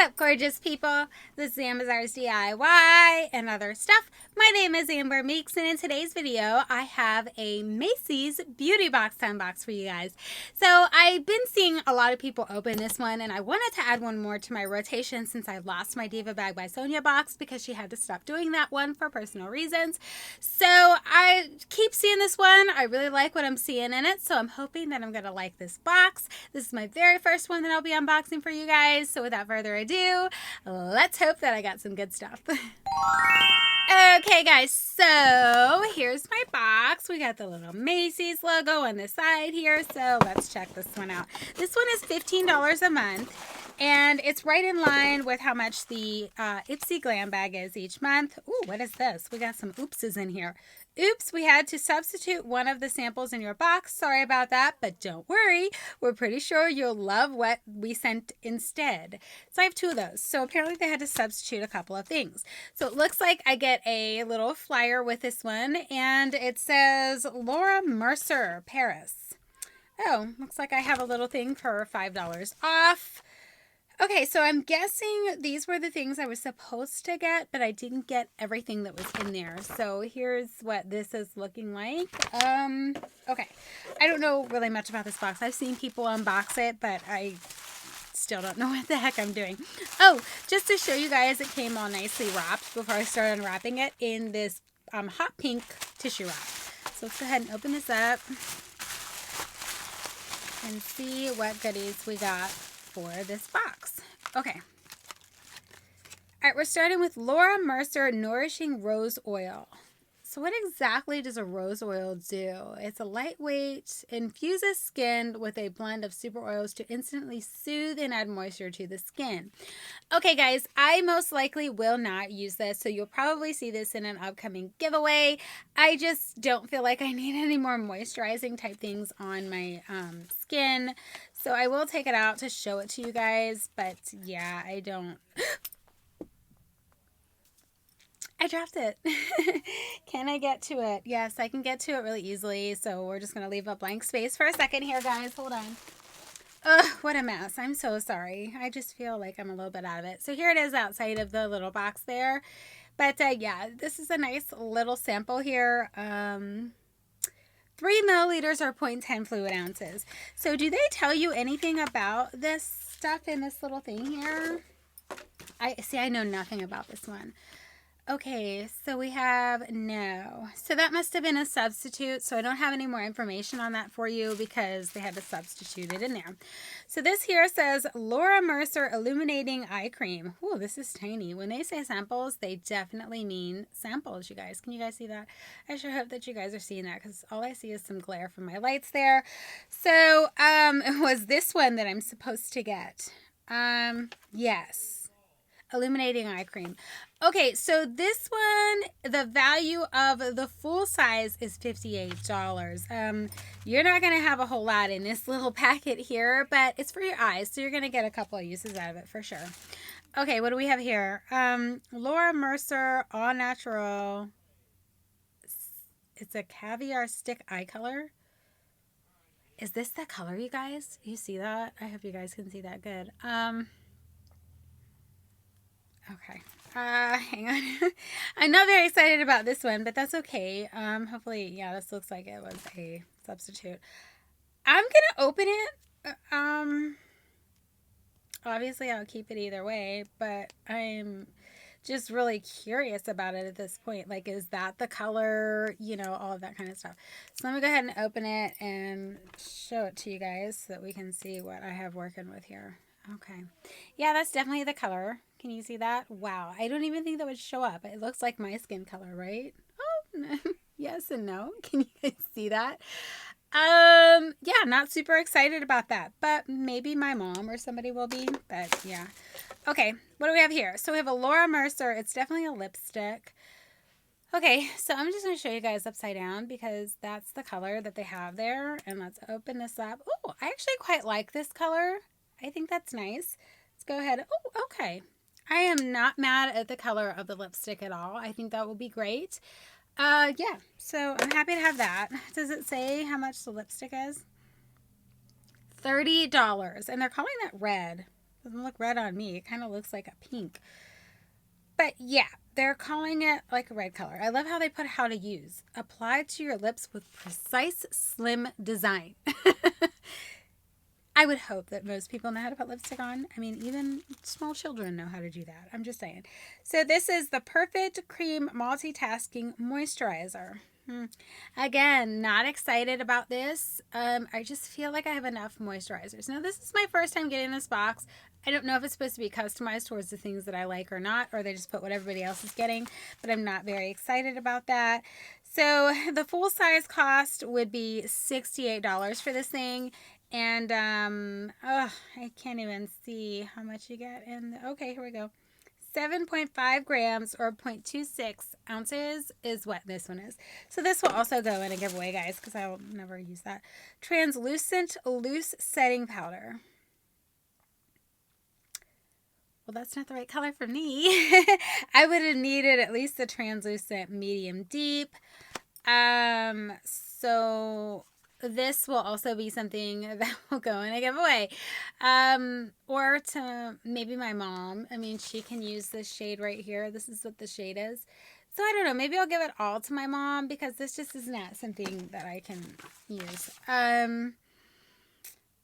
up, gorgeous people? This is Amazon's DIY and other stuff. My name is Meeks, and in today's video, I have a Macys Beauty Box unbox for you guys. So I've been seeing a lot of people open this one, and I wanted to add one more to my rotation since I lost my Diva Bag by Sonia box because she had to stop doing that one for personal reasons. So I keep seeing this one. I really like what I'm seeing in it, so I'm hoping that I'm going to like this box. This is my very first one that I'll be unboxing for you guys. So without further ado, let's hope that I got some good stuff. Okay guys, so here's my box. We got the little Macy's logo on the side here, so let's check this one out. This one is $15 a month, and it's right in line with how much the Ipsy Glam bag is each month. Ooh, what is this? We got some oopses in here. Oops, we had to substitute one of the samples in your box. Sorry about that, but don't worry. We're pretty sure you'll love what we sent instead. So I have two of those. So apparently they had to substitute a couple of things. So it looks like I get a little flyer with this one, and it says Laura Mercier, Paris. Oh, looks like I have a little thing for $5 off. Okay, so I'm guessing these were the things I was supposed to get, but I didn't get everything that was in there. So here's what this is looking like. Okay, I don't know really much about this box. I've seen people unbox it, but I still don't know what the heck I'm doing. Oh, just to show you guys, it came all nicely wrapped before I started unwrapping it in this hot pink tissue wrap. So let's go ahead and open this up and see what goodies we got for this box. Okay. All right, we're starting with Laura Mercier Nourishing Rose Oil. So what exactly does a rose oil do? It's a lightweight, infuses skin with a blend of super oils to instantly soothe and add moisture to the skin. Okay, guys, I most likely will not use this, so you'll probably see this in an upcoming giveaway. I just don't feel like I need any more moisturizing type things on my skin, so I will take it out to show it to you guys, but yeah, I don't... I dropped it. Can I get to it? Yes, I can get to it really easily. So we're just going to leave a blank space for a second here, guys. Hold on. Ugh, what a mess. I'm so sorry. I just feel like I'm a little bit out of it. So here it is outside of the little box there. But yeah, this is a nice little sample here. 3 milliliters or 0.10 fluid ounces. So do they tell you anything about this stuff in this little thing here? I know nothing about this one. Okay, so we have no. So that must have been a substitute. So I don't have any more information on that for you because they had to substitute it in there. So this here says Laura Mercier Illuminating Eye Cream. Ooh, this is tiny. When they say samples, they definitely mean samples, you guys. Can you guys see that? I sure hope that you guys are seeing that because all I see is some glare from my lights there. So it was this one that I'm supposed to get. Yes. Illuminating eye cream. Okay, so this one, the value of the full size is $58. You're not going to have a whole lot in this little packet here, but it's for your eyes, so you're going to get a couple of uses out of it for sure. Okay, what do we have here? Laura Mercier All Natural. It's a caviar stick eye color. Is this the color, you guys? You see that? I hope you guys can see that good. Okay, hang on. I'm not very excited about this one, but that's okay. Hopefully, yeah, this looks like it was a substitute. I'm gonna open it. Obviously I'll keep it either way, but I'm just really curious about it at this point. Like, is that the color? You know, all of that kind of stuff. So let me go ahead and open it and show it to you guys so that we can see what I have working with here. Okay. Yeah, that's definitely the color. Can you see that? Wow. I don't even think that would show up. It looks like my skin color, right? Oh, yes and no. Can you guys see that? Yeah, not super excited about that, but maybe my mom or somebody will be, but yeah. Okay, what do we have here? So we have a Laura Mercier. It's definitely a lipstick. Okay, so I'm just going to show you guys upside down because that's the color that they have there. And let's open this up. Oh, I actually quite like this color. I think that's nice. Let's go ahead. Oh, okay. I am not mad at the color of the lipstick at all. I think that will be great. Yeah, so I'm happy to have that. Does it say how much the lipstick is? $30. And they're calling that red. Doesn't look red on me. It kind of looks like a pink. But yeah, they're calling it like a red color. I love how they put how to use. Apply to your lips with precise, slim design. I would hope that most people know how to put lipstick on. I mean, even small children know how to do that. I'm just saying. So this is the Perfect Cream Multitasking Moisturizer. Again, not excited about this. I just feel like I have enough moisturizers. Now, this is my first time getting this box. I don't know if it's supposed to be customized towards the things that I like or not, or they just put what everybody else is getting, but I'm not very excited about that. So the full size cost would be $68 for this thing. And, I can't even see how much you get in the, okay, here we go. 7.5 grams or 0.26 ounces is what this one is. So this will also go in a giveaway, guys, because I will never use that. Translucent Loose Setting Powder. Well, that's not the right color for me. I would have needed at least the translucent medium deep. So this will also be something that will go in a giveaway. Or to maybe my mom. I mean, she can use this shade right here. This is what the shade is. So I don't know. Maybe I'll give it all to my mom because this just is not something that I can use.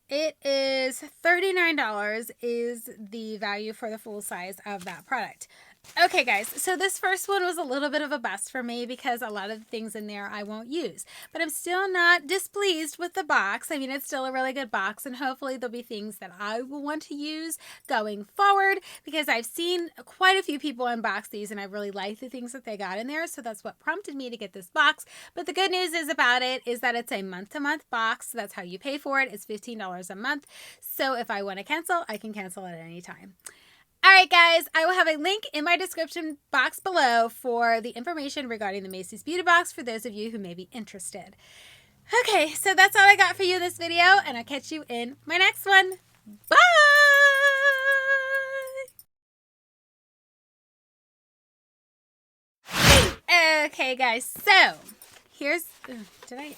It is $39 is the value for the full size of that product. Okay, guys, so this first one was a little bit of a bust for me because a lot of the things in there I won't use. But I'm still not displeased with the box. I mean, it's still a really good box, and hopefully there'll be things that I will want to use going forward because I've seen quite a few people unbox these, and I really like the things that they got in there, so that's what prompted me to get this box. But the good news is about it is that it's a month-to-month box. So that's how you pay for it. It's $15 a month. So if I want to cancel, I can cancel at any time. All right, guys, I will have a link in my description box below for the information regarding the Macys Beauty Box for those of you who may be interested. Okay, so that's all I got for you in this video, and I'll catch you in my next one. Bye! Okay, guys, so here's... okay.